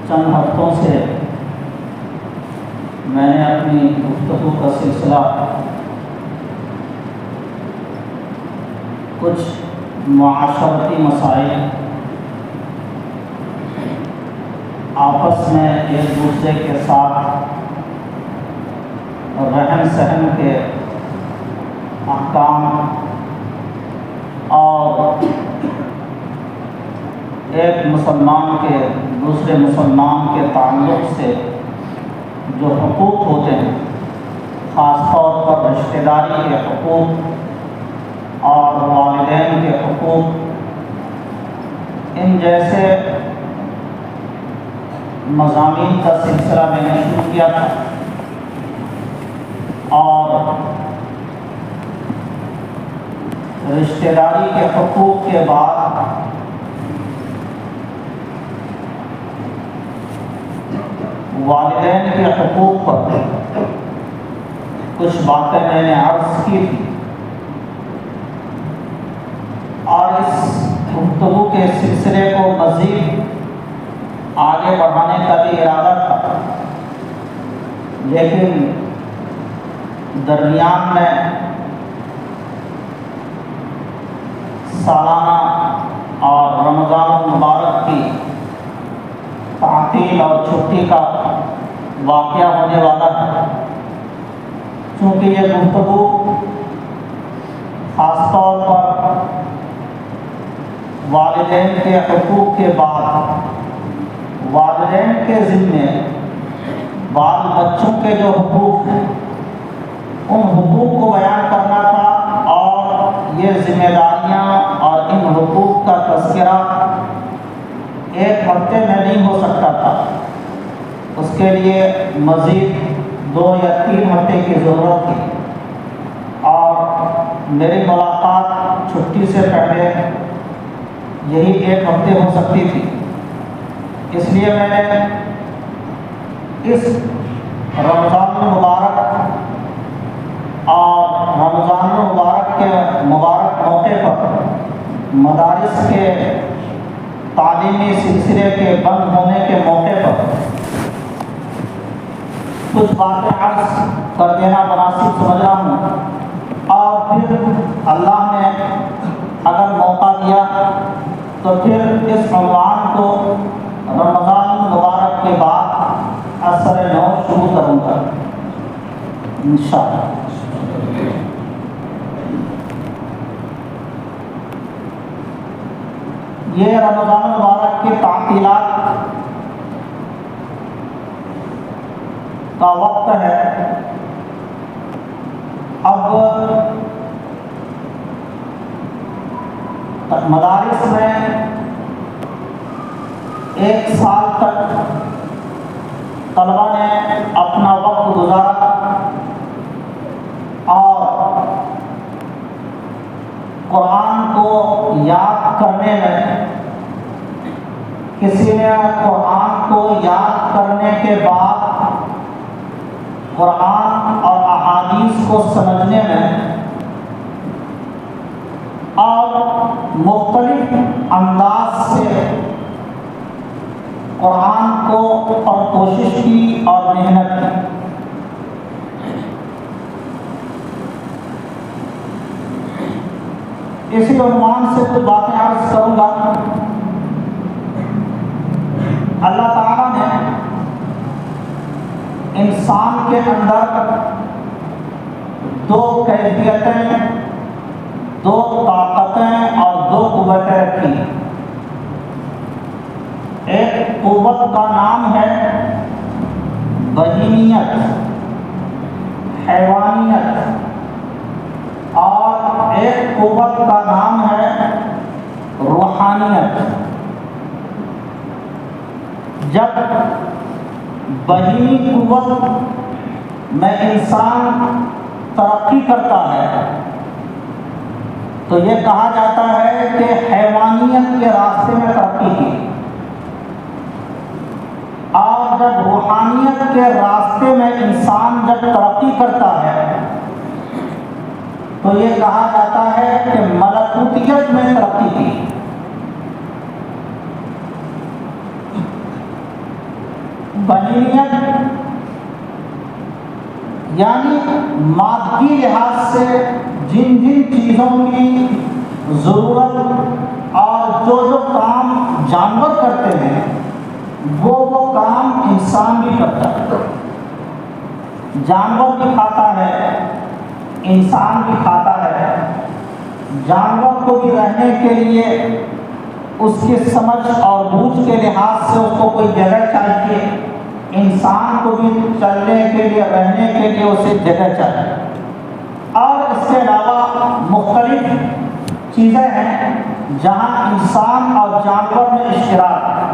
چند ہفتوں سے میں نے اپنی گفتگو کا سلسلہ کچھ معاشرتی مسائل، آپس میں ایک دوسرے کے ساتھ رہن سہن کے احکام اور ایک مسلمان کے دوسرے مسلمان کے تعلق سے جو حقوق ہوتے ہیں، خاص طور پر رشتہ داری کے حقوق اور والدین کے حقوق، ان جیسے مضامین کا سلسلہ میں نے شروع کیا تھا، اور رشتہ داری کے حقوق کے بعد والدین کے حقوق پر کچھ باتیں میں نے عرض کی تھی، اور اس گفتگو کے سلسلے کو مزید آگے بڑھانے کا بھی ارادہ تھا، لیکن درمیان میں سالانہ اور رمضان المبارک کی تعطیل اور چھٹی کا واقعہ ہونے والا ہے۔ چونکہ یہ گفتگو خاص طور پر والدین کے حقوق کے بعد والدین کے ذمے بال بچوں کے جو حقوق ہیں ان حقوق کو بیان کرنا تھا، اور یہ ذمہ داریاں اور ان حقوق کا تذکرہ ایک ہفتے میں نہیں ہو سکتا تھا، اس کے لیے مزید 2 یا 3 ہفتے کی ضرورت تھی، اور میری ملاقات چھٹی سے پہلے یہی 1 ہفتے ہو سکتی تھی۔ اس لیے میں نے اس رمضان المبارک اور رمضان المبارک کے مبارک موقع پر مدارس کے تعلیمی سلسلے کے بند ہونے کے موقع پر کچھ باتیں عرض کر دینا مناسب سمجھ رہا ہوں، اور پھر اللہ نے اگر موقع دیا تو پھر اس عنوان کو رمضان المبارک کے بعد اثر نو شروع کروں گا انشاءاللہ۔ یہ رمضان المبارک کی تعطیلات کا وقت ہے۔ اب مدارس میں 1 سال تک طلبہ نے اپنا وقت گزارا، اور قرآن کو یاد کرنے میں کسی نے قرآن کو یاد کرنے کے بعد قرآن اور احادیث کو سمجھنے میں اور مختلف انداز سے قرآن کو اور کوشش کی اور محنت کی۔ اسی عنوان سے کچھ باتیں عرض کروں گا۔ اللہ تعالیٰ نے انسان کے اندر 2 کیفیتیں، 2 طاقتیں اور 2 قوتیں رکھی۔ ایک قوت کا نام ہے بہیمیت، حیوانیت، اور ایک قوت کا نام ہے روحانیت۔ جب بہیمی قوت میں انسان ترقی کرتا ہے تو یہ کہا جاتا ہے کہ حیوانیت کے راستے میں ترقی کی، اور جب روحانیت کے راستے میں انسان جب ترقی کرتا ہے تو یہ کہا جاتا ہے کہ ملکوتیت میں ترقی کی۔ بہیمیت یعنی مادی لحاظ سے جن جن چیزوں کی ضرورت اور جو جو کام جانور کرتے ہیں وہ کام انسان بھی کرتا ہے. جانور بھی کھاتا ہے، انسان بھی کھاتا ہے. جانور کو بھی رہنے کے لیے اس کی سمجھ اور بوجھ کے لحاظ سے اس کو کوئی جگہ چاہیے، انسان کو بھی چلنے کے لیے رہنے کے لیے اسے جگہ چاہیے. اور اس کے علاوہ مختلف چیزیں ہیں جہاں انسان اور جانور میں اشتراک ہے،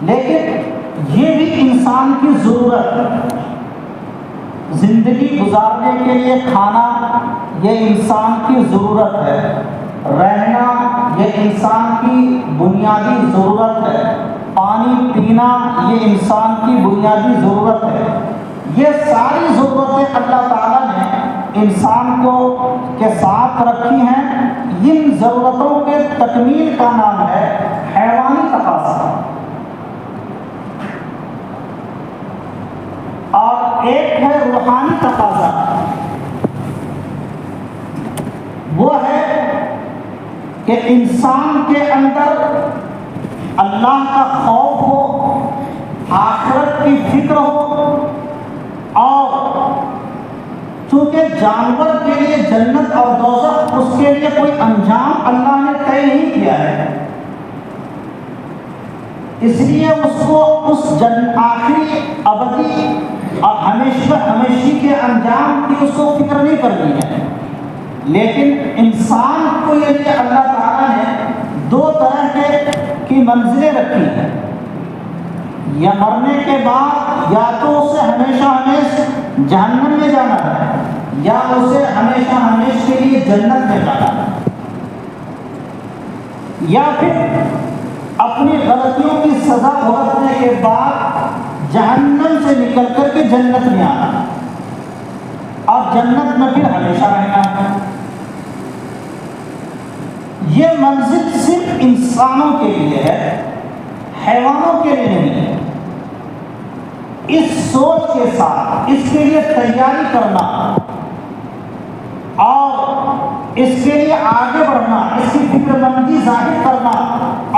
لیکن یہ بھی انسان کی ضرورت ہے. زندگی گزارنے کے لیے کھانا یہ انسان کی ضرورت ہے، رہنا یہ انسان کی بنیادی ضرورت ہے، پانی پینا یہ انسان کی بنیادی ضرورت ہے. یہ ساری ضرورتیں اللہ تعالیٰ نے انسان کو کے ساتھ رکھی ہیں. ان ضرورتوں کے تکمیل کا نام ہے حیوانی تقاضا. اور ایک ہے روحانی تقاضا، وہ ہے کہ انسان کے اندر اللہ کا خوف ہو، آخرت کی فکر ہو. اور چونکہ جانور کے لیے جنت اور دوزخ اس کے لیے کوئی انجام اللہ نے طے نہیں کیا ہے، اس لیے اس کو اس آخری ابدی اور ہمیشہ کے انجام کی اس کو فکر نہیں کرنی ہے. لیکن انسان کو یہ لیے اللہ تعالیٰ نے دو طرح کی منزلیں رکھی ہیں. یا مرنے کے بعد یا تو اسے ہمیشہ جہنم میں جانا ہے، یا اسے ہمیشہ کے لیے جنت میں جانا ہے، یا پھر اپنی غلطیوں کی سزا بھگتنے کے بعد جہنم سے نکل کر کے جنت میں آنا اور جنت میں پھر ہمیشہ رہنا ہے. یہ منزل صرف انسانوں کے لیے ہے، حیوانوں کے لیے نہیں ہے. اس سوچ کے ساتھ اس کے لیے تیاری کرنا اور اس کے لیے آگے بڑھنا، اس کی فکر مندی ظاہر کرنا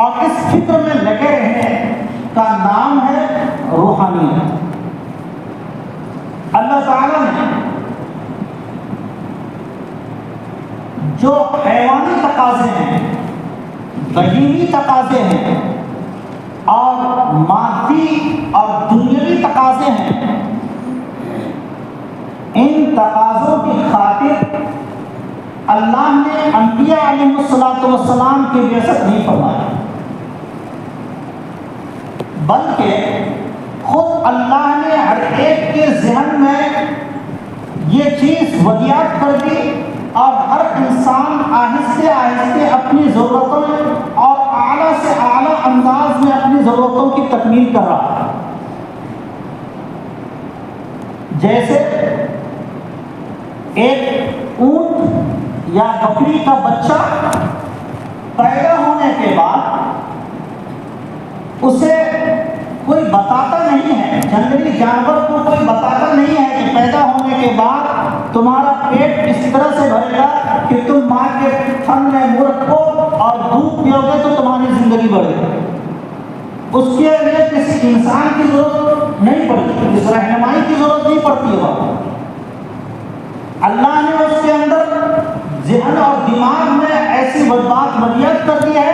اور اس فکر میں لگے رہنے کا نام ہے روحانیت. اللہ تعالیٰ نے جو حیوانی تقاضے ہیں، بہیمی تقاضے ہیں اور مادی اور دنیاوی تقاضے ہیں، ان تقاضوں کی خاطر اللہ نے انبیاء علیہ السلام کی بعثت نہیں فرمائی، بلکہ خود اللہ نے ہر ایک کے ذہن میں یہ چیز ودیعت کر دی اور ہر انسان آہستہ آہستہ اپنی ضرورتوں اور اعلیٰ سے اعلیٰ انداز میں اپنی ضرورتوں کی تکمیل کر رہا ہے. جیسے ایک اونٹ یا بکری کا بچہ پیدا ہونے کے بعد اسے کوئی بتاتا نہیں ہے، جنگلی جانور کو کوئی بتاتا نہیں ہے کہ پیدا ہونے کے بعد تمہارا پیٹ اس طرح سے بھرے گا کہ تم ماں کے تھن میں منہ رکھو اور دودھ پیو گے تو تمہاری زندگی بڑھے گی. اس کے لیے کسی انسان کی ضرورت نہیں پڑتی، کسی رہنمائی کی ضرورت نہیں پڑتی ہے. اللہ نے اس کے اندر ذہن اور دماغ میں ایسی بات ودیعت کر دی ہے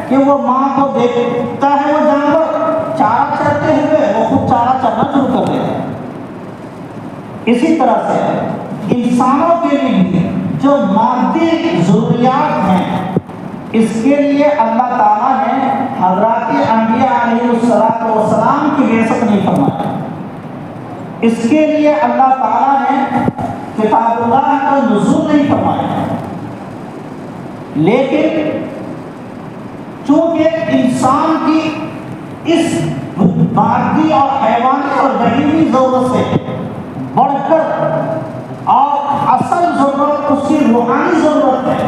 کہ وہ ماں کو دیکھتا ہے، وہ جانور چارہ چرتے ہوئے وہ خود چارہ چرنا شروع کر دیتے ہیں. اسی طرح سے انسانوں کے لیے بھی جو مادی ضروریات ہیں، اس کے لیے اللہ تعالیٰ نے حضرات انبیاء علیہ السلام کی بعثت نہیں فرمائی. اس کے لیے اللہ تعالیٰ نے کتاب اللہ کا نزول نہیں فرمایا. لیکن چونکہ انسان کی اس مادی اور حیوانی اور بہیمی ضرورت سے بڑھ کر اور اصل ضرورت اس کی روحانی ضرورت ہے،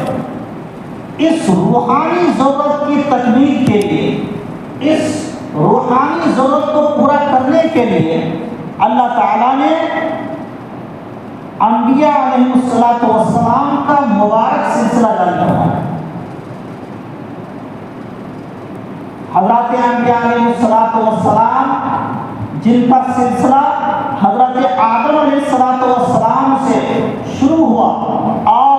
اس روحانی ضرورت کی تکمیل کے لیے، اس روحانی روحانی ضرورت کو پورا کرنے کے لیے اللہ تعالیٰ نے انبیاء علیہ السلام کا مبارک سلسلہ جاری کروایا۔ حضرات انبیاء علیہ السلام جن کا سلسلہ حضرت آدم علیہ السلام سے شروع ہوا اور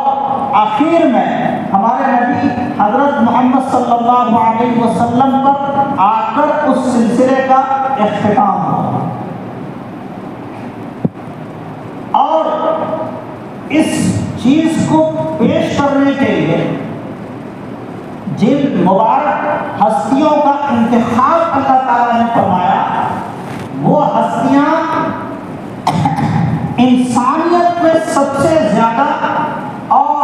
آخر میں ہمارے نبی حضرت محمد صلی اللہ علیہ وسلم پر آ کر اس سلسلے کا اختتام ہوا۔ اور اس چیز کو پیش کرنے کے لیے جن مبارک ہستیوں کا انتخاب اللہ تعالیٰ نے فرمایا، وہ ہستیاں انسانیت میں سب سے زیادہ اور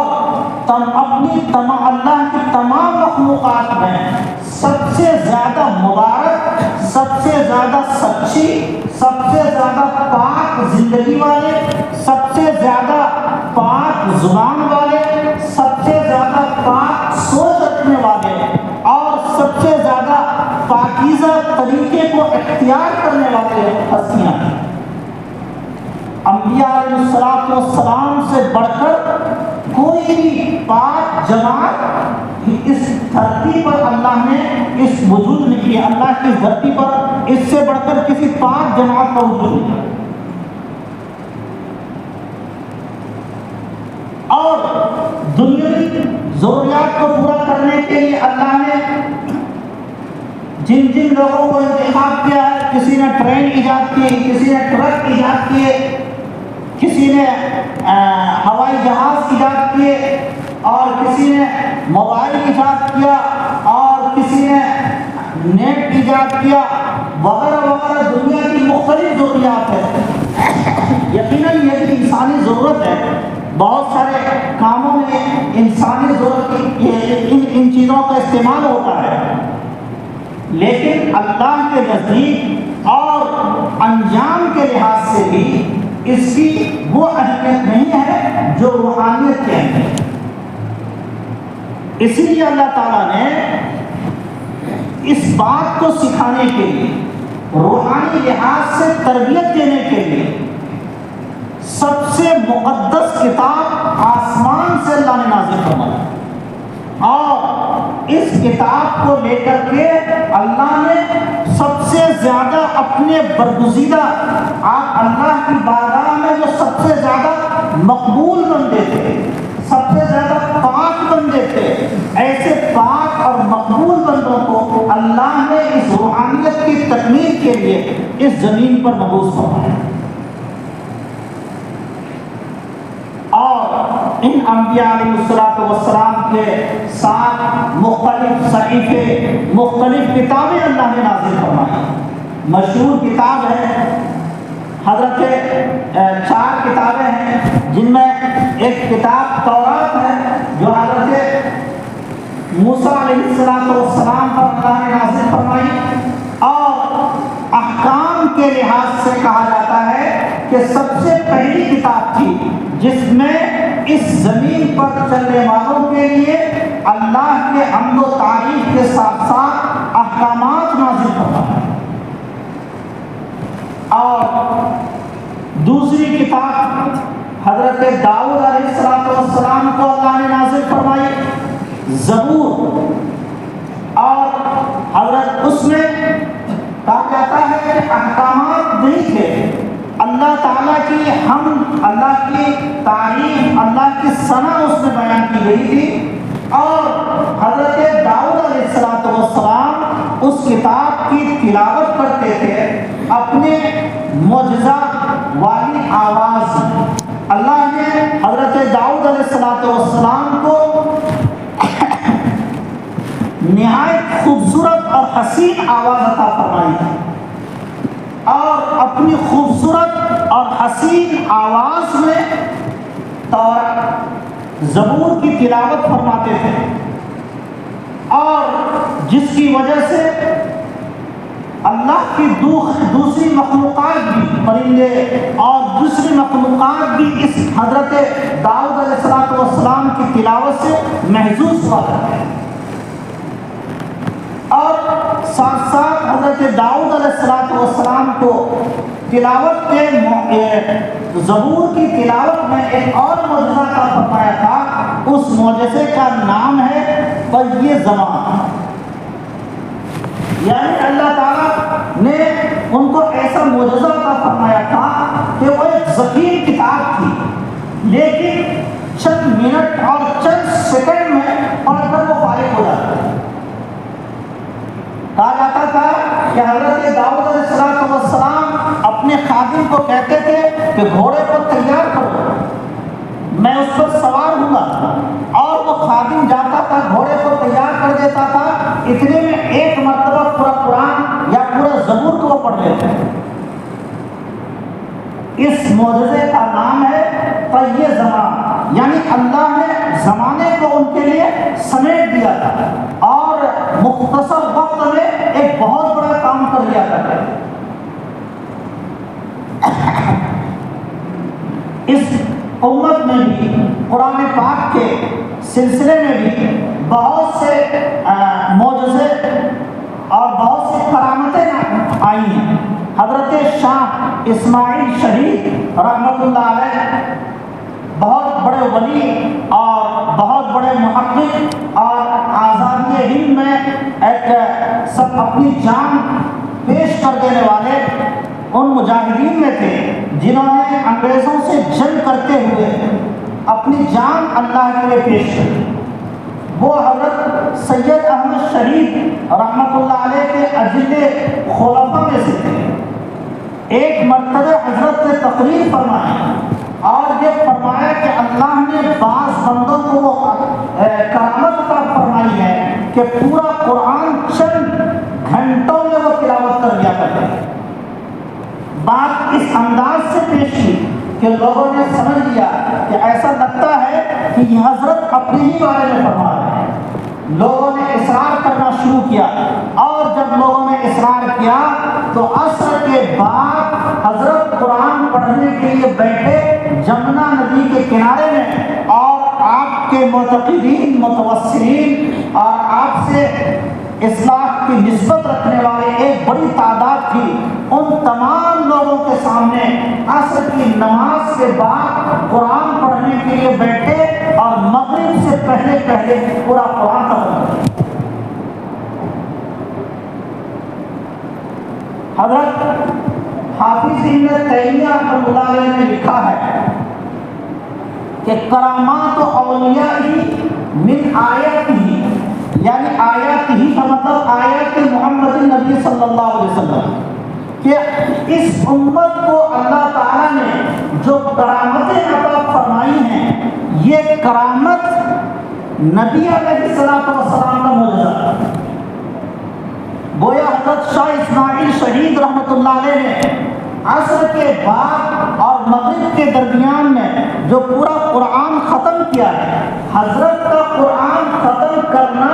اپنی اللہ کی تمام مخلوقات میں سب سے زیادہ مبارک، سب سے زیادہ سچی، سب سے زیادہ پاک زندگی والے، سب سے زیادہ پاک زبان والے، سب سے زیادہ پاک سوچ رکھنے والے اور سب سے زیادہ پاکیزہ طریقے کو اختیار کرنے والے ہستیاں ہیں۔ انبیاء علیہ السلام سے بڑھ کر کوئی بھی پاک جماعت اس دھرتی پر اللہ نے اس وجود نہیں کیا۔ اللہ کی دھرتی پر اس سے بڑھ کر کسی پاک جماعت کا وجود نہیں۔ اور دنیاوی ضروریات کو پورا کرنے کے لیے اللہ نے جن جن لوگوں کو انتخاب کیا ہے، کسی نے ٹرین ایجاد کی، کسی نے ٹرک ایجاد کیے، کسی نے ہوائی جہاز ایجاد کیے، اور کسی نے موبائل ایجاد کیا، اور کسی نے نیٹ ایجاد کیا، وغیرہ وغیرہ۔ دنیا کی مختلف ضروریات ہے۔ یقیناً یہ بھی انسانی ضرورت ہے، بہت سارے کاموں میں انسانی ضرورت ان چیزوں کا استعمال ہوتا ہے، لیکن اللہ کے نزدیک اور انجام کے لحاظ سے بھی اس کی وہ اہمیت نہیں ہے جو روحانیت کی اہمیت ہے۔ اسی لیے اللہ تعالیٰ نے اس بات کو سکھانے کے لیے، روحانی لحاظ سے تربیت دینے کے لیے سب سے مقدس کتاب آسمان سے اللہ نے نازل فرمائی، اور اس کتاب کو لے کر کے اللہ نے سب سے زیادہ اپنے برگزیدہ، آپ اللہ کی بارگاہ میں جو سب سے زیادہ مقبول بندے تھے، سب سے زیادہ پاک بندے تھے، ایسے پاک اور مقبول بندوں کو اللہ نے اس روحانیت کی تکمیل کے لیے اس زمین پر مبعوث فرمایا۔ اور ان انبیاء علیہ السلام کے ساتھ مختلف صحیفے، مختلف کتابیں اللہ نے نازل فرمائی۔ مشہور کتاب ہے حضرت 4 کتابیں ہیں، جن میں ایک کتاب تورات ہے جو حضرت موسیٰ علیہ السلام پر اللہ نے نازل فرمائی، اور احکام کے لحاظ سے کہا جاتا ہے کہ سب سے پہلی کتاب تھی جس میں اس زمین پر چلنے والوں کے لیے اللہ کے حمد و تعریف کے ساتھ ساتھ احکامات نازل فرمائے۔ اور دوسری کتاب حضرت داؤد علیہ السلام کو اللہ نے نازل فرمائی، زبور، اور حضرت اس میں کہا جاتا ہے کہ احکامات نہیں تھے، اللہ تعالیٰ کی حمد، اللہ کی تعریف، اللہ کی ثنا اس میں بیان کی گئی تھی، اور حضرت داؤد علیہ السلام اس کتاب کی تلاوت کرتے تھے اپنے معجزہ والی آواز میں۔ اللہ نے حضرت داؤد علیہ السلام کو نہایت خوبصورت اور حسین آواز عطا فرمائی تھی، اور اپنی خوبصورت اور حسین آواز میں تورات، زبور کی تلاوت فرماتے تھے، اور جس کی وجہ سے اللہ کی دوسری مخلوقات بھی، پرندے اور دوسری مخلوقات بھی اس حضرت داؤد علیہ السلام کی تلاوت سے محظوظ ہوا کرتے ہیں۔ اور ساتھ ساتھ حضرت داؤد علیہ السلام کو تلاوت کے زبور کی تلاوت میں ایک اور معجزہ کا فرمایا تھا. اس معجزے کا نام ہے طی زمان. یعنی اللہ تعالیٰ نے ان کو ایسا معجزہ کا فرمایا تھا کہ وہ ایک ذخیر کتاب تھی، لیکن چند منٹ اور چند سیکنڈ میں پڑھ کر وہ فارغ ہو جاتا ہے. کہا جاتا تھا کہ حضرت داؤد علیہ السلام اپنے خادم کو کہتے تھے کہ گھوڑے کو تیار کرو، میں اس پر سوار ہوں گا، اور وہ خادم جاتا تھا گھوڑے کو تیار کر دیتا تھا. اتنے میں ایک مرتبہ پورا قرآن یا پورا زبور کو وہ پڑھ لیتے ہیں. اس معجزے کا نام ہے طی زمان، یعنی اللہ نے زمانے کو ان کے لیے سمیٹ دیا تھا اور مختصر وقت میں ایک بہت بڑا کام کر لیا کرتے تھے. اس امت میں بھی قرآن پاک کے سلسلے میں بھی بہت سے معجزے اور بہت سی کرامتیں آئی ہیں. حضرت شاہ اسماعیل شہید رحمۃ اللہ علیہ بہت بڑے ولی اور بہت بڑے محقق اور آزادی ہند میں ایک سب اپنی جان پیش کر دینے والے ان مجاہدین میں تھے جنہوں نے انگریزوں سے جنگ کرتے ہوئے اپنی جان اللہ کے لیے پیش کی. وہ حضرت سید احمد شہید رحمۃ اللہ علیہ کے اجل خلفاء میں سے تھے. ایک مرتبہ حضرت نے تقریر فرمائی اور یہ فرمایا کہ اللہ نے بعض بندوں کو وہ کرامت عطا فرمائی ہے کہ پورا قرآن چند گھنٹوں میں وہ تلاوت کر دیا کرتے ہیں. بات اس انداز سے پیش کی کہ لوگوں نے سمجھ لیا کہ ایسا لگتا ہے کہ یہ حضرت اپنے ہی بارے میں فرما رہے ہیں. لوگوں نے اصرار کرنا شروع کیا، اور جب لوگوں نے اصرار کیا تو عصر کے بعد حضرت قرآن پڑھنے کے لیے بیٹھے جمنا ندی کے کنارے میں، اور آپ کے معتقدین متوسلین اور آپ سے اصلاح کی نسبت رکھنے والے ایک بڑی تعداد تھی. ان تمام لوگوں کے سامنے عصر کی نماز کے بعد قرآن پڑھنے کے لیے بیٹھے اور مغرب سے پہلے پہلے پورا قرآن ختم کر دیا. حضرت حافظ ابن تیمیہ رحمۃ اللہ علیہ نے لکھا ہے کہ کرامات و اولیاء ہی من آیت ہی، یعنی آیات ہی کا مطلب آیات محمد نبی صلی اللہ علیہ وسلم، کہ اس امت کو اللہ تعالیٰ نے جو کرامتیں عطا فرمائی ہیں یہ کرامت نبی علیہ الصلوۃ والسلام کا معجزہ. گویا حضرت شاہ اسماعیل شہید رحمۃ اللہ علیہ نے عصر کے بعد اور مغرب کے درمیان میں جو پورا قرآن ختم کیا ہے، حضرت کا قرآن ختم کرنا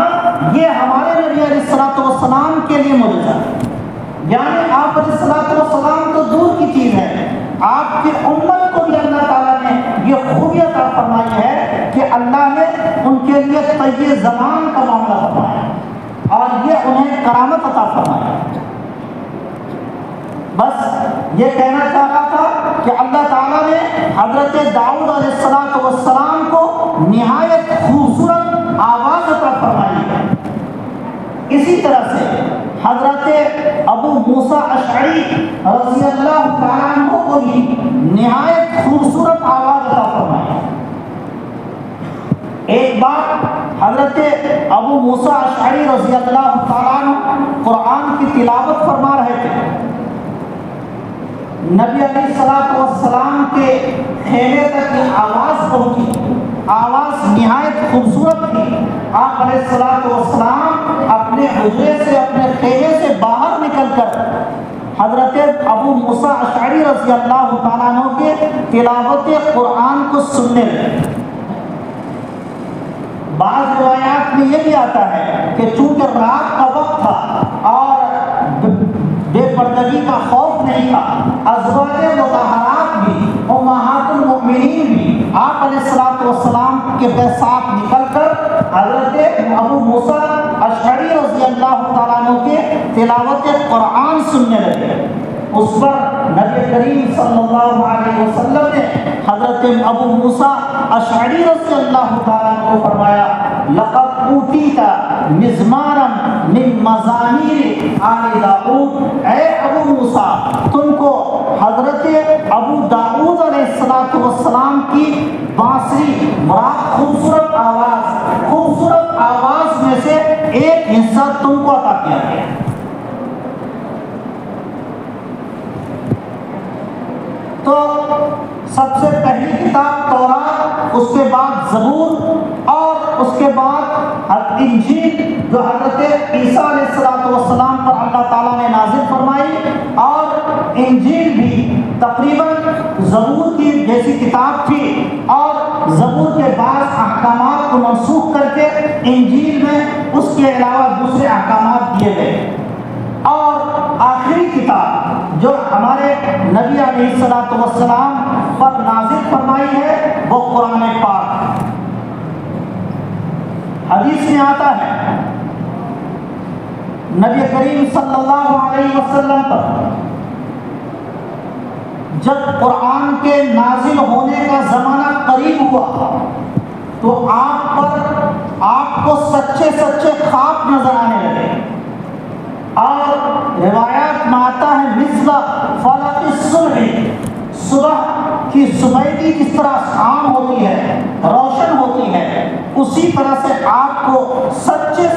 یہ ہمارے نبی علیہ الصلوۃ والسلام کے لیے معجزہ ہے. یعنی آپ علیہ الصلوۃ والسلام تو دور کی چیز ہے، آپ کی امت کو بھی اللہ تعالیٰ نے یہ خوبی عطا فرمائی ہے کہ اللہ نے ان کے لیے طی زمان کا معاملہ فرمایا اور یہ انہیں کرامت عطا فرمائی. بس یہ کہنا چاہ رہا تھا کہ اللہ تعالیٰ نے حضرت داؤد علیہ السلام کو نہایت خوبصورت آواز عطا فرمائی ہے. اسی طرح سے حضرت ابو موسیٰ اشعری رضی اللہ تعالیٰ عنہ کو بھی نہایت خوبصورت آواز عطا فرمائی. ایک بار حضرت ابو موسیٰ اشعری رضی اللہ تعالیٰ عنہ قرآن کی تلاوت فرما رہے تھے. نبی علیہ السلام کے خیمے تک یہ آواز پہنچی. آواز نہایت خوبصورت تھی. آپ علیہ السلام اپنے حجرے سے اپنے خیمے سے باہر نکل کر حضرت ابو موسیٰ اشعری رضی اللہ تعالیٰ عنہ کے تلاوت قرآن کو سننے لگے. بعض روایات میں یہ بھی آتا ہے کہ چونکہ رات کا وقت تھا اور بے پردگی کا خوف نہیں تھا، ازواج مطہرات بھی امہات المؤمنین بھی آپ علیہ السلام کے ساتھ نکل کر حضرت ابو موسیٰ اشعری رضی اللہ تعالیٰ عنہ کے تلاوت قرآن سننے لگے۔ اس پر نبی کریم صلی اللہ علیہ وسلم نے حضرت ابو موسیٰ اشعری رضی اللہ تعالیٰ عنہ کو فرمایا لقد اوتیت مزمارا من مزامیر آل داؤد، اے ابو موسیٰ تم کو حضرت ابو داؤد علیہ السلام کی بانسری مراد خوبصورت آواز میں سے ایک حصہ تم کو عطا کیا گیا۔ تو سب سے پہلی کتاب تورات، اس کے بعد زبور اور اس کے بعد انجیل جو حضرت عیسیٰ علیہ السلام پر اللہ تعالیٰ نے نازل فرمائی، اور انجیل بھی تقریباً زبور کی جیسی کتاب تھی، اور زبور کے بعض احکامات کو منسوخ کر کے انجیل میں اس کے علاوہ دوسرے احکامات دیے گئے۔ اور آخری کتاب جو ہمارے نبی علیہ السلام پر نازل فرمائی ہے وہ قرآن پاک۔ حدیث میں آتا ہے نبی کریم صلی اللہ علیہ وسلم پر جب قرآن کے نازل ہونے کا زمانہ قریب ہوا تو آپ کو سچے خواب نظر آنے لگے، اور روایات میں آتا ہے مثل فلق الصبح، صبح کی صبح جس طرح عام ہوتی ہے، روشن ہوتی ہے، اسی طرح سے آپ کو سچے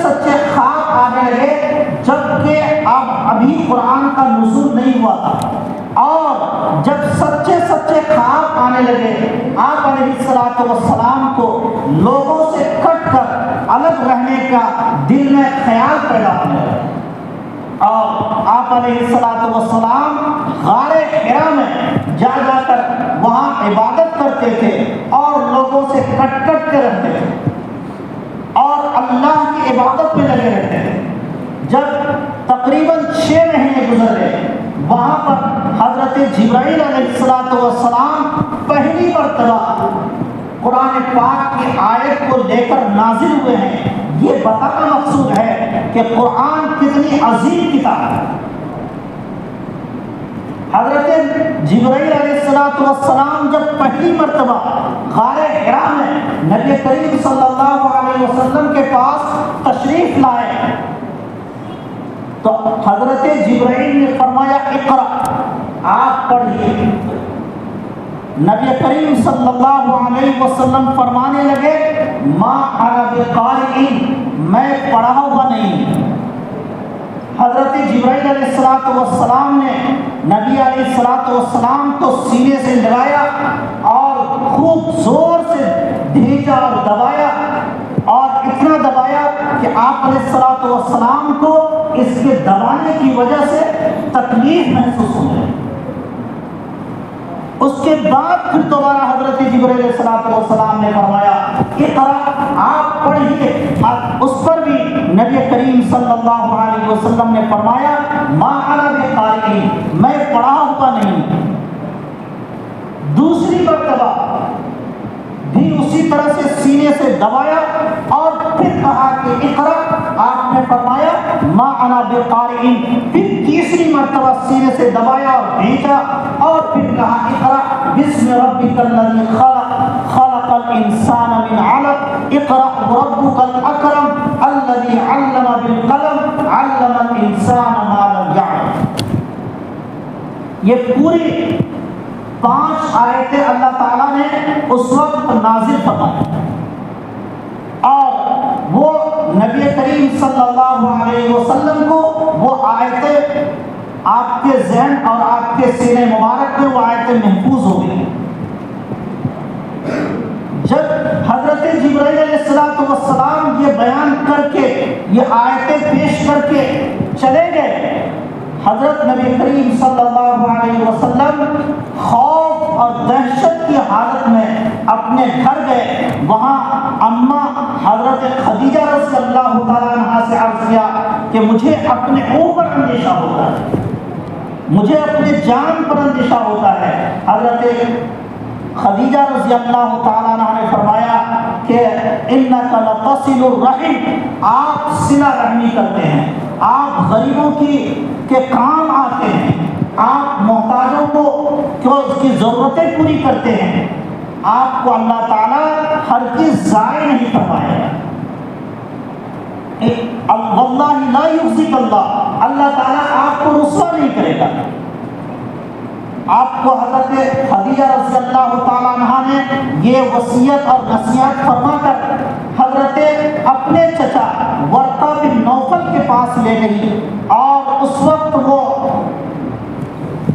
خواب آنے لگے، جبکہ ابھی قرآن کا نزول نہیں ہوا تھا۔ اور جب سچے خواب آنے لگے، آپ علیہ السلام کو لوگوں سے کٹ کر الگ رہنے کا دل میں خیال پیدا ہونے لگا، اور آپ علیہ السلام غار حرا میں جا کر وہاں عبادت کرتے تھے اور لوگوں سے کٹ کے رہتے تھے اور اللہ کی عبادت میں لگے رہتے تھے۔ جب تقریباً 6 مہینے گزر گئے، وہاں پر حضرت جبرائیل علیہ السلام پہلی مرتبہ قرآن پاک کی آیت کو لے کر نازل ہوئے ہیں۔ یہ بتانا مقصود ہے کہ قرآن کتنی عظیم کتاب ہے۔ حضرت جبرائیل علیہ السلام جب پہلی مرتبہ غار حرا میں نبی کریم صلی اللہ علیہ وسلم کے پاس تشریف لائے تو حضرت جبرائیل نے فرمایا اقرأ، آپ پڑھیے۔ نبی کریم صلی اللہ علیہ وسلم فرمانے لگے ما انا بقارئ، میں پڑھا ہوا نہیں۔ حضرت جبرائیل علیہ السلام نے نبی علیہ السلام کو سینے سے لگایا اور خوب زور سے بھیجا اور دبایا، اور اتنا دبایا کہ آپ علیہ السلام کو اس کے دبانے کی وجہ سے تکلیف محسوس ہوئی۔ اس کے بعد پھر دوبارہ حضرت جبرائیل علیہ السلام نے فرمایا اقرأ، آپ پڑھیے۔ اس پر بھی نبی کریم صلی اللہ علیہ وسلم نے فرمایا ما انا بقارئ، میں پڑھا ہوا نہیں۔ دوسری مرتبہ بھی اسی طرح سے سینے سے دبایا اور پھر کہا کہ اقرأ، آپ نے فرمایا ما انا بقارئ۔ پھر تیسری مرتبہ سینے سے دبایا اور بھیجا اور پھر کہا اقرأ بسم ربک الذی خلق، خلق الانسان من علق، اقرأ وربک الاکرم الذی علم بالقلم، علم الانسان ما لم یعلم۔ یہ پوری 5 آیتیں اللہ تعالیٰ نے اس وقت نازل فرمائی، اور وہ نبی کریم صلی اللہ علیہ وسلم کو وہ آیتیں آپ کے ذہن اور آپ کے سینے مبارک میں وہ آیتیں محفوظ ہو گئی۔ جب حضرت جبرائیل علیہ السلام یہ بیان کر کے یہ آیتیں پیش کر کے چلے گئے، حضرت نبی کریم صلی اللہ علیہ وسلم خوف اور دہشت کی حالت میں اپنے گھر گئے۔ وہاں اماں حضرت خدیجہ رضی اللہ تعالیٰ عنہا سے عرض کیا کہ مجھے اپنے اوپر اندیشہ ہوتا ہے، مجھے اپنے جان پر اندیشہ ہوتا ہے۔ حضرت خدیجہ رضی اللہ تعالیٰ عنہ نے فرمایا کہ انک لتصل الرحم، آپ صلہ رحمی کرتے ہیں، آپ غریبوں کے کام آتے ہیں، آپ محتاجوں کو اس کی ضرورتیں پوری کرتے ہیں، آپ کو اللہ تعالیٰ ہر چیز ضائع نہیں فرمائے گا۔ واللہ لا یخزیک اللہ، اللہ تعالیٰ آپ کو رسوا نہیں کرے گا۔ آپ کو حضرت خدیجہ رضی اللہ تعالیٰ عنہ نے یہ وصیت اور نصیحت فرما کر حضرت اپنے چچا ورقہ بن نوفل کے پاس لے گئی، اور اس وقت وہ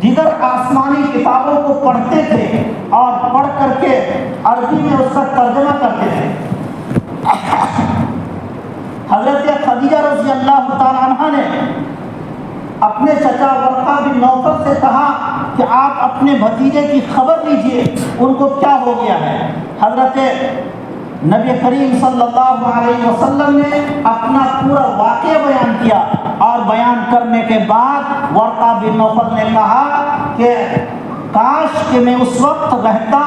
دیگر آسمانی کتابوں کو پڑھتے تھے اور پڑھ کر کے عربی میں اس کا ترجمہ کرتے تھے۔ حضرت خدیجہ رضی اللہ تعالیٰ عنہ نے اپنے چچا ورقہ بن نوفل سے کہا کہ آپ اپنے بھتیجے کی خبر لیجئے، ان کو کیا ہو گیا ہے۔ حضرت نبی کریم صلی اللہ علیہ وسلم نے اپنا پورا واقعہ بیان کیا، اور بیان کرنے کے بعد ورقہ بن نوفل نے کہا کہ کاش کہ میں اس وقت رہتا،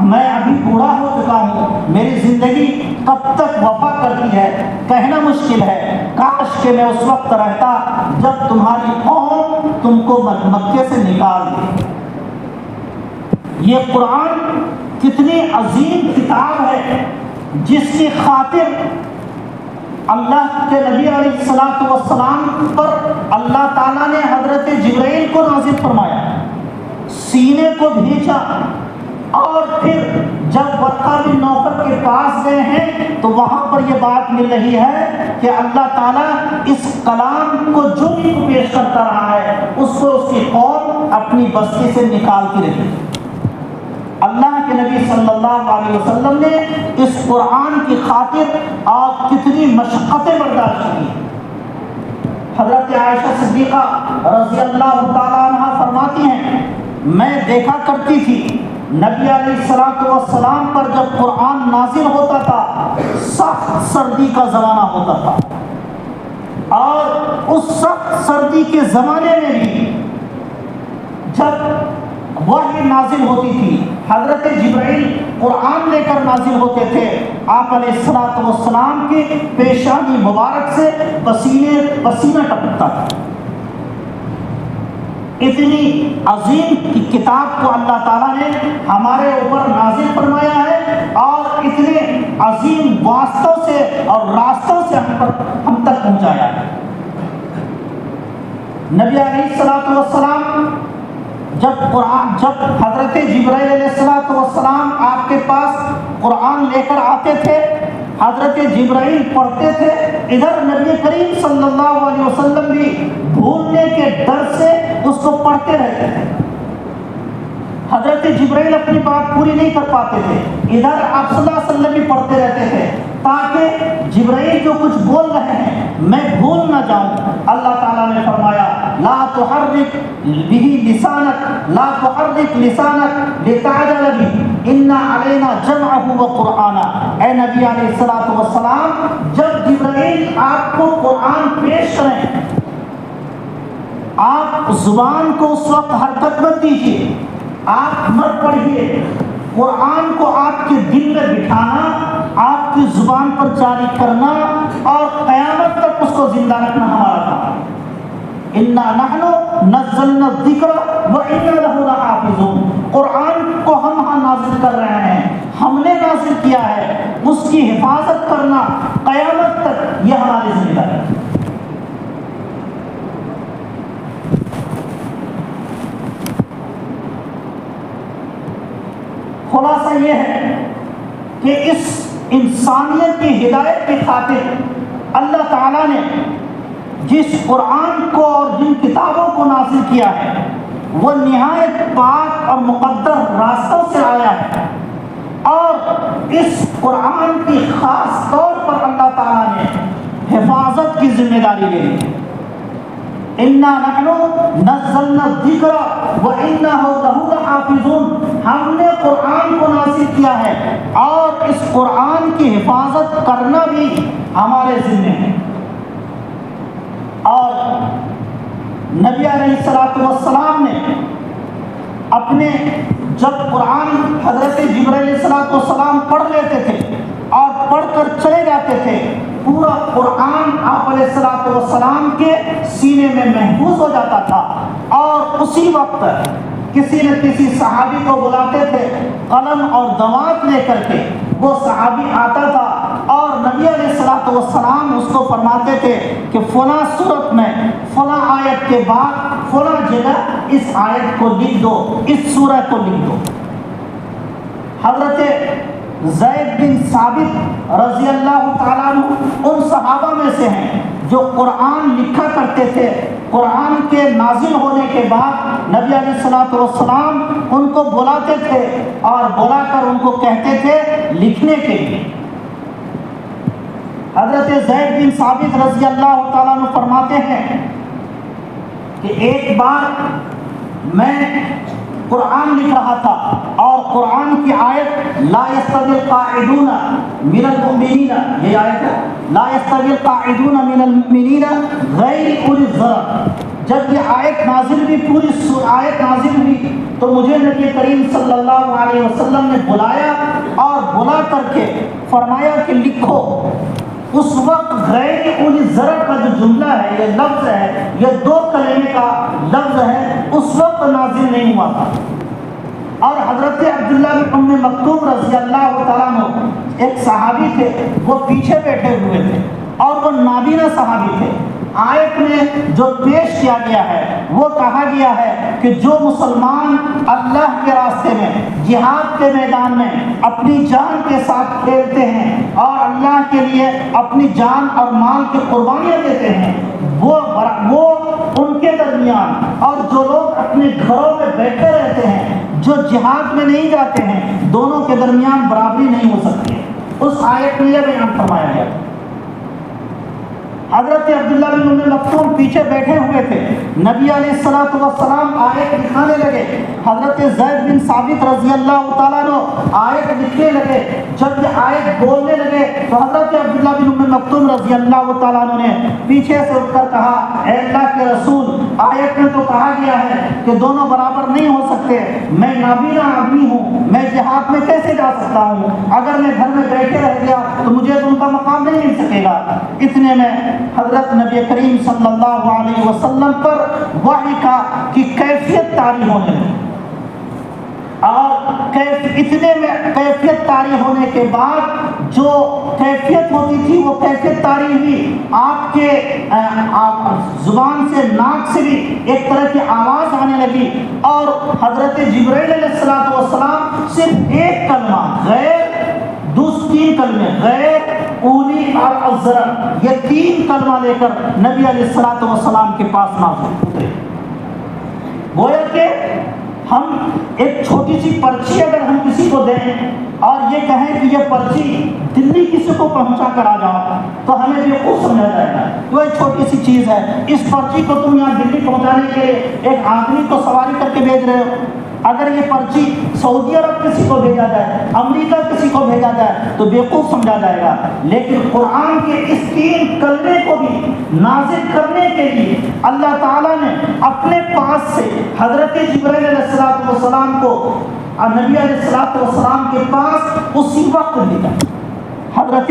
میں ابھی بوڑھا ہو چکا ہوں، میری زندگی کب تک وفا کرتی ہے کہنا مشکل ہے، کاش کہ میں اس وقت رہتا جب تمہاری قوم تم کو مکے سے نکال دے۔ یہ قرآن کتنی عظیم کتاب ہے جس کی خاطر اللہ کے نبی علیہ الصلوۃ والسلام پر اللہ تعالیٰ نے حضرت جبرائیل کو نازل فرمایا، سینے کو بھیجا، اور پھر جب ورقہ بن نوفل کے پاس گئے ہیں تو وہاں پر یہ بات مل رہی ہے کہ اللہ تعالیٰ اس کلام کو جو بھی پیش کرتا رہا ہے اس کو اس کی قوم اپنی بستی سے نکالتی رہی۔ اللہ کے نبی صلی اللہ علیہ وسلم نے اس قرآن کی خاطر آپ کتنی مشقتیں برداشت کی۔ حضرت عائشہ صدیقہ رضی اللہ تعالیٰ عنہ فرماتی ہیں، میں دیکھا کرتی تھی نبی علیہ الصلوۃ والسلام پر جب قرآن نازل ہوتا تھا سخت سردی کا زمانہ ہوتا تھا، اور اس سخت سردی کے زمانے میں بھی جب وحی نازل ہوتی تھی، حضرت جبرائیل قرآن لے کر نازل ہوتے تھے، آپ علیہ الصلوۃ والسلام کی پیشانی مبارک سے پسینہ ٹپکتا تھا۔ اتنی عظیم کتاب کو اللہ تعالیٰ نے ہمارے اوپر نازل فرمایا ہے، اور اتنے عظیم واسطوں سے اور راستوں سے ہم تک پہنچایا ہے۔ نبی علیہ الصلوۃ والسلام جب حضرت جبرائیل علیہ الصلوۃ والسلام آپ کے پاس قرآن لے کر آتے تھے، حضرت جبرائیل پڑھتے تھے، ادھر نبی کریم صلی اللہ علیہ وسلم بھی بھولنے کے ڈر سے اس کو پڑھتے رہتے تھے۔ حضرت جبرائیل اپنی بات پوری نہیں کر پاتے تھے، ادھر آپ صلی اللہ علیہ وسلم بھی پڑھتے رہتے تھے تاکہ جبرائیل جو کچھ بول رہے ہیں میں بھول نہ جاؤں۔ اللہ تعالیٰ نے فرمایا لا تحرک به لسانک لا تحرک لسانک لتعجل به ان علینا جمعه وقرآنا۔ اے نبی علیہ الصلوۃ والسلام، جب جبرائیل آپ کو قرآن پیش کریں آپ زبان کو اس وقت حرکت مت دیجیے، آپ مت پڑھیے، قرآن کو آپ کے دل میں بٹھانا، آپ کی زبان پر جاری کرنا اور قیامت تک اس کو زندہ رکھنا ہمارا کام ہے۔ انا نحن نزلنا الذکر وانا له لحافظون۔ قرآن کو ہم نازل کر رہے ہیں، ہم نے نازل کیا ہے، اس کی حفاظت کرنا قیامت تک یہ ہماری ذمہ داری ہے۔ خلاصہ یہ ہے کہ اس انسانیت کی ہدایت کی خاطر اللہ تعالیٰ نے جس قرآن کو اور جن کتابوں کو نازل کیا ہے وہ نہایت پاک اور مقدر راستوں سے آیا ہے، اور اس قرآن کی خاص طور پر اللہ تعالیٰ نے حفاظت کی ذمہ داری لے لی۔ انا نحن نزلنا الذکر وانا له لحافظون۔ ہم نے قرآن کو نازل کیا ہے اور اس قرآن کی حفاظت کرنا بھی ہمارے ذمہ ہے۔ اور نبی علیہ الصلوۃ والسلام نے اپنے جب قرآن حضرت جبرائیل علیہ السلام پڑھ لیتے تھے پڑھ کر چلے جاتے تھے، پورا قرآن آپ علیہ الصلوۃ والسلام کے سینے میں محفوظ ہو جاتا تھا۔ اور اسی وقت کسی نہ کسی صحابی کو بلاتے تھے، قلم اور دوات لے کر کے وہ صحابی آتا تھا اور نبی علیہ الصلوۃ والسلام اس کو فرماتے تھے کہ فلاں صورت میں فلاں آیت کے بعد فلاں جگہ اس آیت کو لکھ دو، اس سورہ کو لکھ دو۔ حضرت زید بن ثابت رضی اللہ تعالیٰ عنہ ان صحابہ میں سے ہیں جو قرآن لکھا کرتے تھے۔ قرآن کے نازل ہونے کے بعد نبی علیہ الصلوۃ والسلام ان کو بلاتے تھے اور بلا کر ان کو کہتے تھے لکھنے کے لیے۔ حضرت زید بن ثابت رضی اللہ تعالیٰ عنہ فرماتے ہیں کہ ایک بار میں قرآن لکھ رہا تھا اور قرآن کی آیت لا یستوی القاعدون من المؤمنین، یہ آیت ہے لا یستوی القاعدون من المؤمنین غیر اولی الضرر، جب یہ آیت نازل ہوئی، پوری آیت نازل ہوئی تو مجھے نبی کریم صلی اللہ علیہ وسلم نے بلایا اور بلا کر کے فرمایا کہ لکھو۔ اس وقت غیر اولی ضرر کا جو جملہ ہے، یہ لفظ ہے، یہ دو کلمے کا لفظ ہے، اس وقت نازل نہیں ہوا تھا۔ اور حضرت عبداللہ بن ام مکتوم رضی اللہ تعالیٰ عنہ ایک صحابی تھے، وہ پیچھے بیٹھے ہوئے تھے اور وہ نابینا صحابی تھے۔ آیت میں جو پیش کیا گیا ہے وہ کہا گیا ہے کہ جو مسلمان اللہ کے راستے میں جہاد کے میدان میں اپنی جان کے ساتھ کھیلتے ہیں اور اللہ کے لیے اپنی جان اور مال کی قربانیاں دیتے ہیں، وہ ان کے درمیان، اور جو لوگ اپنے گھروں میں بیٹھے رہتے ہیں جو جہاد میں نہیں جاتے ہیں، دونوں کے درمیان برابری نہیں ہو سکتی۔ اس آیت میں یہ بیان فرمایا گیا۔ حضرت عبداللہ بن ام مکتوم پیچھے بیٹھے ہوئے تھے، نبی علیہ الصلوۃ والسلام آیت لکھانے لگے، حضرت زید بن ثابت رضی اللہ تعالیٰ عنہ آیت لکھنے لگے۔ جب یہ آیت بولنے لگے تو حضرت عبداللہ بن ام مکتوم رضی اللہ تعالیٰ عنہ نے پیچھے سے اٹھ کر کہا، اے اللہ کے رسول، آیت میں تو کہا گیا ہے کہ دونوں برابر نہیں ہو سکتے، میں نابینا آدمی ہوں، میں جہاد میں کیسے جا سکتا ہوں؟ اگر میں گھر میں بیٹھے رہ گیا تو مجھے تو ان کا مقام نہیں مل سکے گا۔ اتنے میں حضرت نبی کریم صلی اللہ علیہ وسلم پر وحی کی کیفیت طاری ہونے لگی، اور اتنے میں کیفیت طاری ہونے کے بعد جو کیفیت ہوتی تھی وہ کیفیت طاری ہوئی، آپ کے زبان سے، ناک سے بھی ایک طرح کی آواز آنے لگی، اور حضرت جبرائیل علیہ الصلوۃ والسلام صرف ایک کلمہ غیر، تین کلمے غیر، اولی اور الضرر، یہ تین کلمہ لے کر نبی علیہ الصلوۃ والسلام کے پاس نازل ہوئے۔ گویا کہ ہم ایک چھوٹی سی پرچی اگر ہم کسی کو دیں اور یہ کہیں کہ یہ پرچی دلی کسی کو پہنچا کر آ جاؤ تو ہمیں بیوقوف سمجھا جائے گا، تو ایک چھوٹی سی چیز ہے، اس پرچی کو تم یہاں دلی پہنچانے کے لیے ایک آدمی کو سواری کر کے بھیج رہے ہو۔ اگر یہ پرچی سعودی عرب کسی کو بھیجا جائے، امریکہ کسی کو بھیجا جائے تو بیوقوف سمجھا جائے گا، لیکن قرآن کے اس تین کلمے کو بھی نازل کرنے کے لیے اللہ تعالیٰ نے اپنے پاس سے حضرت جبرائیل علیہ الصلوۃ والسلام کو نبی علیہ الصلوۃ والسلام کے پاس اسی وقت بھیجا۔ حضرت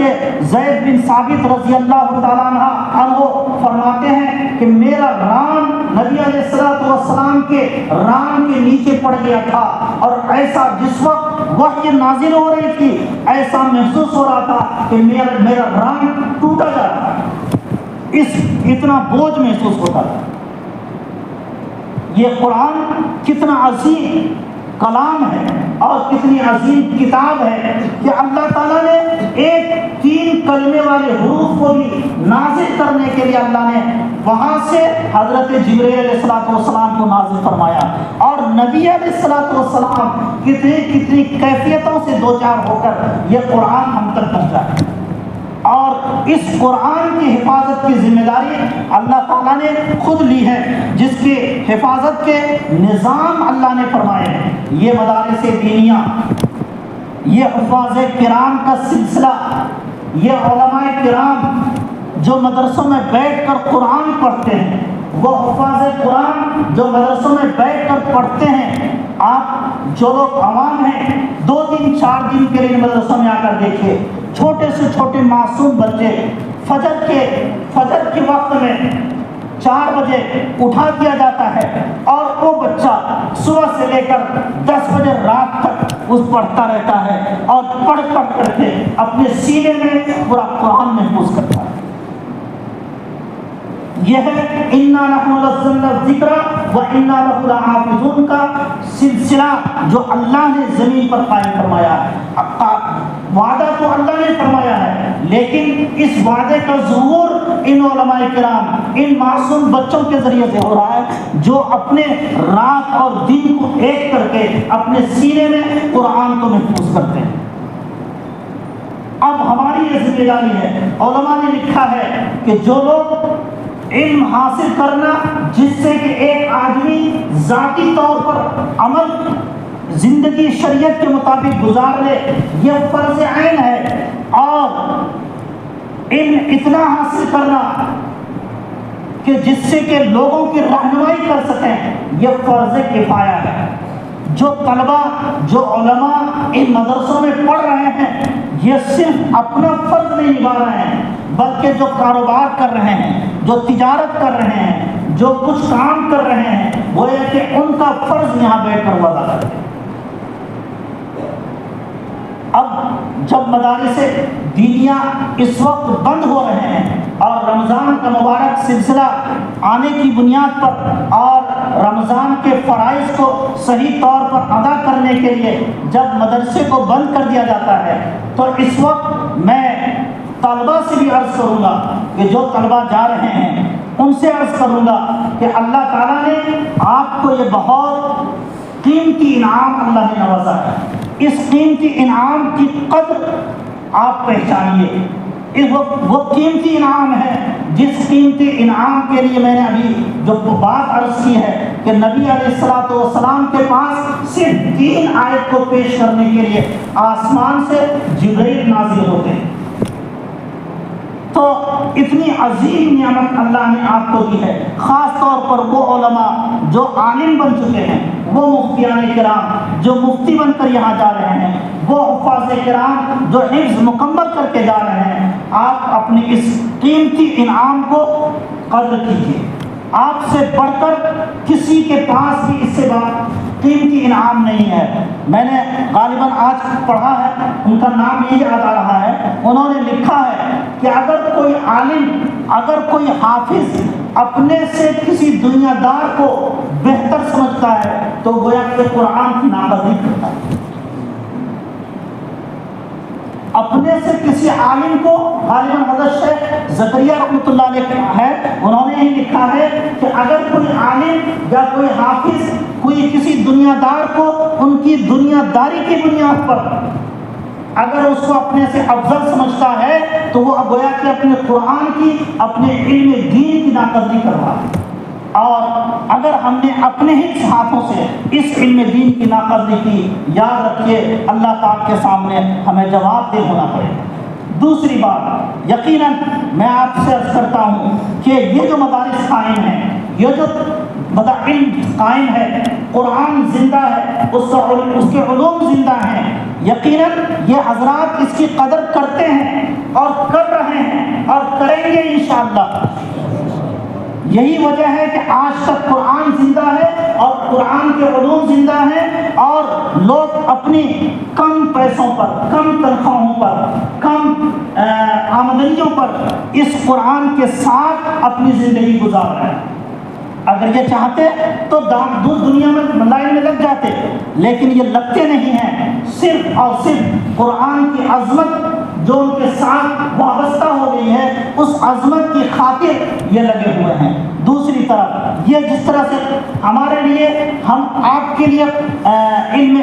زید بن ثابت رضی اللہ تعالیٰ عنہ فرماتے ہیں کہ میرا ران نبی علیہ الصلوۃ والسلام کے ران کے نیچے پڑ گیا تھا، اور ایسا جس وقت وحی نازل ہو رہی تھی ایسا محسوس ہو رہا تھا کہ میرا ران ٹوٹا جا رہا تھا، اتنا بوجھ محسوس ہوتا تھا۔ یہ قرآن کتنا عظیم کلام ہے اور کتنی عظیم کتاب ہے کہ اللہ تعالیٰ نے ایک تین کلمے والے حروف کو بھی نازل کرنے کے لیے اللہ نے وہاں سے حضرت جبرائیل علیہ الصلوۃ والسلام کو نازل فرمایا، اور نبی علیہ الصلوۃ والسلام کتنی کیفیتوں سے دوچار ہو کر یہ قرآن ہم تک پہنچا، اور اس قرآن کی حفاظت کی ذمہ داری اللہ تعالیٰ نے خود لی ہے، جس کی حفاظت کے نظام اللہ نے فرمائے ہیں۔ یہ مدارس دینیہ، یہ حفاظ کرام کا سلسلہ، یہ علماء کرام جو مدرسوں میں بیٹھ کر قرآن پڑھتے ہیں، وہ حفاظ قرآن جو مدرسوں میں بیٹھ کر پڑھتے ہیں، آپ جو لوگ عوام ہیں 2 دن 4 دن کے لیے مدرسوں میں آ کر دیکھیے، چھوٹے سے چھوٹے معصوم بچے فجر کے وقت میں 4 بجے اٹھا دیا جاتا ہے اور وہ بچہ صبح سے لے کر 10 بجے رات تک اس پڑھتا رہتا ہے اور پڑھ کر کے اپنے سینے میں پورا قرآن محفوظ کرتا ہے۔ یہ ہے اِنَّا نَحْنُ نَزَّلْنَا الذِّكْرَ وَإِنَّا لَهُ لَحَافِظُونَ کا سلسلہ جو اللہ نے زمین پر قائم فرمایا ہے۔ وعدہ تو اللہ نے فرمایا ہے، لیکن اس وعدے کا ظہور ان علماء کرام، ان معصوم بچوں کے ذریعے سے ہو رہا ہے جو اپنے رات اور دن کو ایک کر کے اپنے سینے میں قرآن کو محفوظ کرتے ہیں۔ اب ہماری یہ ذمہ داری ہے، علماء نے لکھا ہے کہ جو لوگ علم حاصل کرنا جس سے کہ ایک آدمی ذاتی طور پر عمل زندگی شریعت کے مطابق گزار لے، یہ فرض عین ہے، اور علم اتنا حاصل کرنا کہ جس سے کہ لوگوں کی رہنمائی کر سکیں، یہ فرض کفایہ ہے۔ جو طلبہ، جو علماء ان مدرسوں میں پڑھ رہے ہیں، یہ صرف اپنا فرض نہیں نبھا رہے ہیں، بلکہ جو کاروبار کر رہے ہیں، جو تجارت کر رہے ہیں، جو کچھ کام کر رہے ہیں، وہ ہے کہ ان کا فرض یہاں بیٹھ کر ادا کرتے ہیں۔ اب جب مدارس دینیہ اس وقت بند ہو رہے ہیں اور رمضان کا مبارک سلسلہ آنے کی بنیاد پر اور رمضان کے فرائض کو صحیح طور پر ادا کرنے کے لیے جب مدرسے کو بند کر دیا جاتا ہے، تو اس وقت میں طلبہ سے بھی عرض کروں گا کہ جو طلبہ جا رہے ہیں ان سے عرض کروں گا کہ اللہ تعالیٰ نے آپ کو یہ بہت قیمتی انعام اللہ نے نوازا ہے، اس قیمتی انعام کی قدر آپ پہچانیے۔ وہ قیمتی انعام ہے جس قیمتی انعام کے لیے میں نے ابھی جو بات عرض کی ہے کہ نبی علیہ الصلوۃ والسلام کے پاس صرف 3 آیت کو پیش کرنے کے لیے آسمان سے جبریل نازل ہوتے ہیں۔ تو اتنی عظیم نعمت اللہ نے آپ کو دی ہے، خاص طور پر وہ علماء جو عالم بن چکے ہیں، وہ مفتیان کرام جو مفتی بن کر یہاں جا رہے ہیں، وہ حفاظ کرام جو حفظ مکمل کر کے جا رہے ہیں۔ آپ اپنے اس قیمتی انعام کو قدر کیجیے۔ آپ سے بڑھ کر کسی کے پاس بھی اس سے بڑا قیمتی انعام نہیں ہے۔ میں نے غالباً آج پڑھا ہے، ان کا نام یہی یاد آ رہا ہے، انہوں نے لکھا ہے کہ اگر کوئی عالم، اگر کوئی حافظ اپنے سے کسی دنیا دار کو بہتر سمجھتا ہے تو گویا کہ قرآن کی ناقدری کرتا ہے۔ اپنے سے کسی عالم کو، غالباً حضرت شیخ زکریا رحمۃ اللہ علیہ ہے، انہوں نے یہ لکھا ہے کہ اگر کوئی عالم یا کوئی حافظ کوئی کسی دنیا دار کو ان کی دنیا داری کی بنیاد پر اگر اس کو اپنے سے افضل سمجھتا ہے تو وہ گویا کہ اپنے قرآن کی، اپنے علم دین کی ناقدری کر رہا ہے۔ اور اگر ہم نے اپنے ہی ہاتھوں سے اس علم دین کی ناقدری کی، یاد رکھیے اللہ تعالیٰ کے سامنے ہمیں جواب دہ ہونا پڑے گا۔ دوسری بات، یقیناً میں آپ سے عرض کرتا ہوں کہ یہ جو مدارس قائم ہیں، یہ جو علم قائم ہے، قرآن زندہ ہے، اس کے علوم زندہ ہیں، یقیناً یہ حضرات اس کی قدر کرتے ہیں اور کر رہے ہیں اور کریں گے انشاءاللہ۔ یہی وجہ ہے کہ آج تک قرآن زندہ ہے اور قرآن کے علوم زندہ ہیں، اور لوگ اپنی کم پیسوں پر، کم تنخواہوں پر، کم آمدنیوں پر اس قرآن کے ساتھ اپنی زندگی گزار رہے ہیں۔ اگر یہ چاہتے تو دنیا میں لائن میں لگ جاتے، لیکن یہ لگتے نہیں ہیں، صرف اور صرف قرآن کی عظمت جو ان کے ساتھ وابستہ ہو گئی ہے، اس عظمت کی خاطر یہ لگے ہوئے ہیں۔ دوسری طرف یہ جس طرح سے ہمارے لیے، ہم آپ کے لیے علم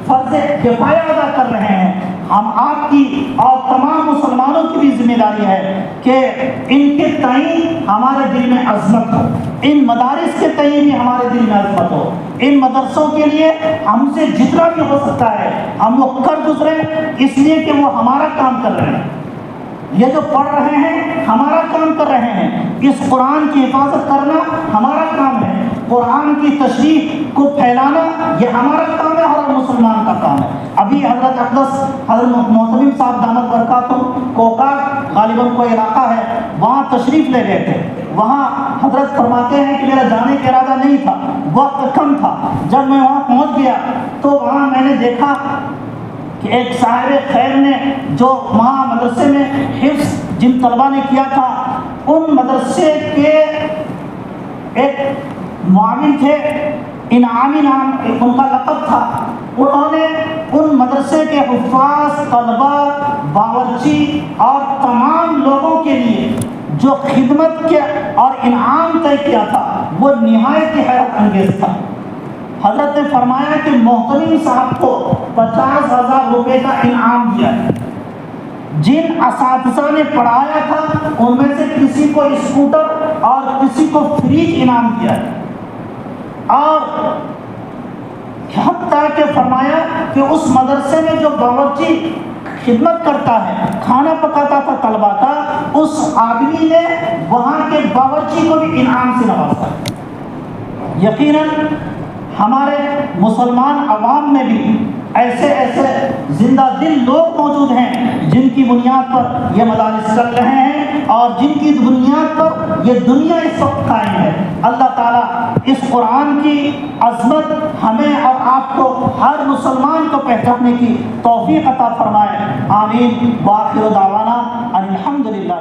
فرض کفایہ ادا کر رہے ہیں، ہم آپ کی اور تمام مسلمانوں کی بھی ذمہ داری ہے کہ ان کے تئیں ہمارے دل میں عظمت ہو، ان مدارس کے تئیں بھی ہمارے دل میں عظمت ہو، ان مدرسوں کے لیے ہم سے جتنا بھی ہو سکتا ہے ہم وہ کر گزریں، اس لیے کہ وہ ہمارا کام کر رہے ہیں۔ یہ جو پڑھ رہے ہیں ہمارا کام کر رہے ہیں، اس قرآن کی حفاظت کرنا ہمارا کام ہے، قرآن کی تشریح کو پھیلانا یہ ہمارا کام ہے، ہر مسلمان کا کام ہے۔ ابھی حضرت اقدس حضرت محتمم صاحب دامت برکاتہم کوکاٹ غالباً کوئی علاقہ ہے، وہاں تشریف لے گئے تھے۔ وہاں حضرت فرماتے ہیں کہ میرا جانے کا ارادہ نہیں تھا، وقت کم تھا۔ جب میں وہاں پہنچ گیا تو وہاں میں نے دیکھا کہ ایک صاحب خیر نے جو وہاں مدرسے میں حفظ جن طلبہ نے کیا تھا، ان مدرسے کے ایک معاون تھے، انعامی نام ان کا لقب تھا، انہوں نے ان مدرسے کے حفاظ، طلبہ، باورچی اور تمام لوگوں کے لیے جو خدمت کے اور انعام طے کیا تھا وہ نہایت حیرت انگیز تھا۔ حضرت نے فرمایا کہ محتمم صاحب کو 50,000 روپے کا انعام دیا ہے۔ جن اساتذہ نے پڑھایا تھا ان میں سے کسی کو اسکوٹر اور کسی کو فریج انعام دیا ہے، اور حتیٰ کہ فرمایا کہ اس مدرسے میں جو باورچی خدمت کرتا ہے، کھانا پکاتا تھا طلبہ کا، اس آدمی نے وہاں کے باورچی کو بھی انعام سے نوازا۔ یقیناً ہمارے مسلمان عوام میں بھی ایسے زندہ دل لوگ موجود ہیں جن کی بنیاد پر یہ مدارس چل رہے ہیں اور جن کی بنیاد پر یہ دنیا اس وقت قائم ہے۔ اللہ تعالیٰ اس قرآن کی عظمت ہمیں اور آپ کو، ہر مسلمان کو پہچاننے کی توفیق عطا فرمائے۔ آمین۔ وآخر دعوانا ان الحمد للہ۔